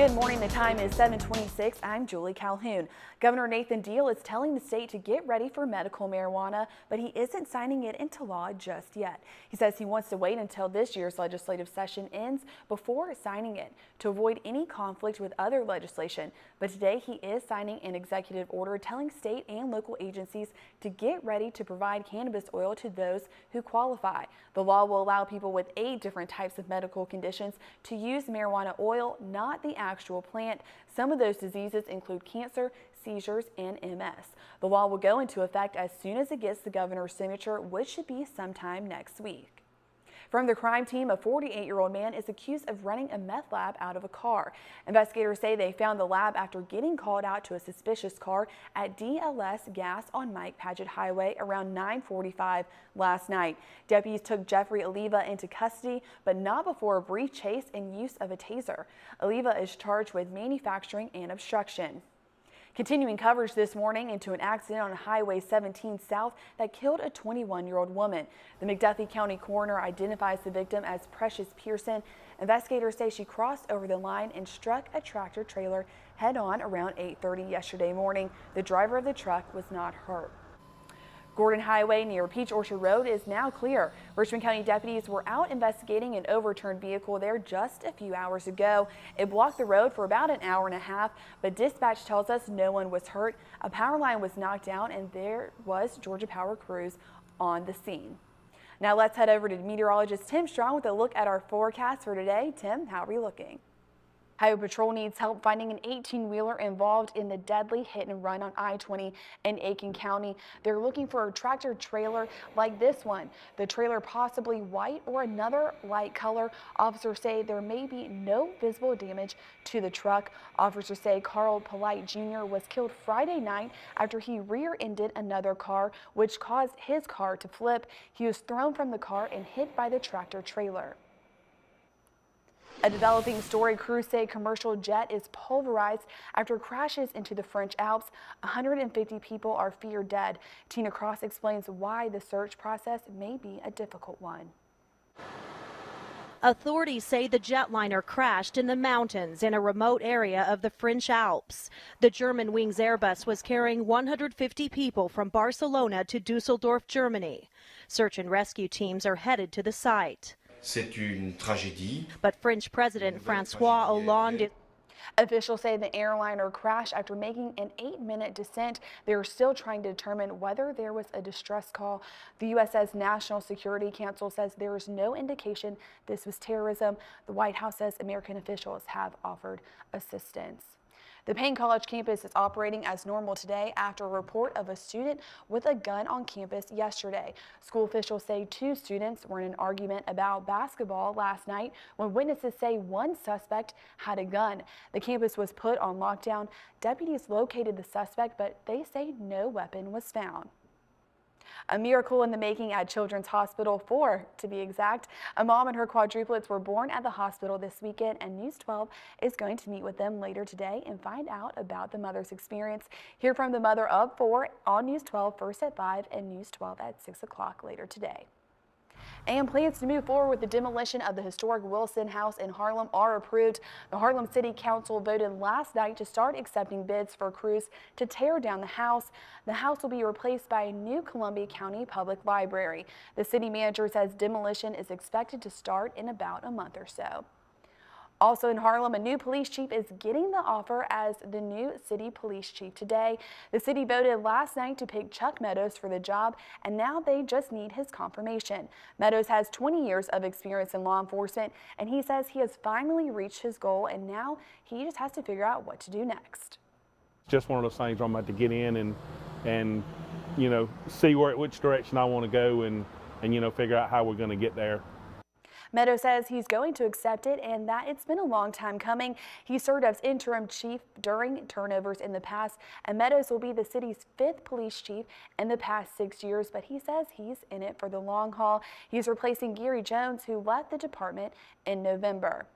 Good morning. The time is 7:26. I'm Julie Calhoun. Governor Nathan Deal is telling the state to get ready for medical marijuana, but he isn't signing it into law just yet. He says he wants to wait until this year's legislative session ends before signing it to avoid any conflict with other legislation. But today he is signing an executive order telling state and local agencies to get ready to provide cannabis oil to those who qualify. The law will allow people with 8 different types of medical conditions to use marijuana oil, not the actual plant. Some of those diseases include cancer, seizures, and MS. The law will go into effect as soon as it gets the governor's signature, which should be sometime next week. From the crime team, a 48-year-old man is accused of running a meth lab out of a car. Investigators say they found the lab after getting called out to a suspicious car at DLS Gas on Mike Paget Highway around 9:45 last night. Deputies took Jeffrey Oliva into custody, but not before a brief chase and use of a taser. Oliva is charged with manufacturing and obstruction. Continuing coverage this morning into an accident on Highway 17 South that killed a 21-year-old woman. The McDuffie County coroner identifies the victim as Precious Pearson. Investigators say she crossed over the line and struck a tractor trailer head-on around 8:30 yesterday morning. The driver of the truck was not hurt. Gordon Highway near Peach Orchard Road is now clear. Richmond County deputies were out investigating an overturned vehicle there just a few hours ago. It blocked the road for about an hour and a half, but dispatch tells us no one was hurt. A power line was knocked down and there was Georgia Power crews on the scene. Now let's head over to meteorologist Tim Strong with a look at our forecast for today. Tim, how are we looking? Highway Patrol needs help finding an 18-wheeler involved in the deadly hit and run on I-20 in Aiken County. They're looking for a tractor trailer like this one. The trailer possibly white or another light color. Officers say there may be no visible damage to the truck. Officers say Carl Polite Jr. was killed Friday night after he rear-ended another car, which caused his car to flip. He was thrown from the car and hit by the tractor trailer. A developing story: crews say commercial jet is pulverized after crashes into the French Alps. 150 people are feared dead. Tina Cross explains why the search process may be a difficult one. Authorities say the jetliner crashed in the mountains in a remote area of the French Alps. The Germanwings Airbus was carrying 150 people from Barcelona to Dusseldorf, Germany. Search and rescue teams are headed to the site. C'est une tragédie. But French President Francois Hollande. Officials say the airliner crashed after making an 8-minute descent. They are still trying to determine whether there was a distress call. The USS National Security Council says there is no indication this was terrorism. The White House says American officials have offered assistance. The Payne College campus is operating as normal today after a report of a student with a gun on campus yesterday. School officials say 2 students were in an argument about basketball last night when witnesses say one suspect had a gun. The campus was put on lockdown. Deputies located the suspect, but they say no weapon was found. A miracle in the making at Children's Hospital 4, to be exact. A mom and her quadruplets were born at the hospital this weekend, and News 12 is going to meet with them later today and find out about the mother's experience. Hear from the mother of 4 on News 12 first at 5 and News 12 at 6 o'clock later today. And plans to move forward with the demolition of the historic Wilson House in Harlem are approved. The Harlem City Council voted last night to start accepting bids for crews to tear down the house. The house will be replaced by a new Columbia County Public Library. The city manager says demolition is expected to start in about a month or so. Also in Harlem, a new police chief is getting the offer as the new city police chief today. The city voted last night to pick Chuck Meadows for the job, and now they just need his confirmation. Meadows has 20 years of experience in law enforcement, and he says he has finally reached his goal, and now he just has to figure out what to do next. Just one of those things where I'm about to get in and you know, see which direction I want to go and you know, figure out how we're going to get there. Meadows says he's going to accept it and that it's been a long time coming. He served as interim chief during turnovers in the past, and Meadows will be the city's 5th police chief in the past 6 years, but he says he's in it for the long haul. He's replacing Gary Jones, who left the department in November.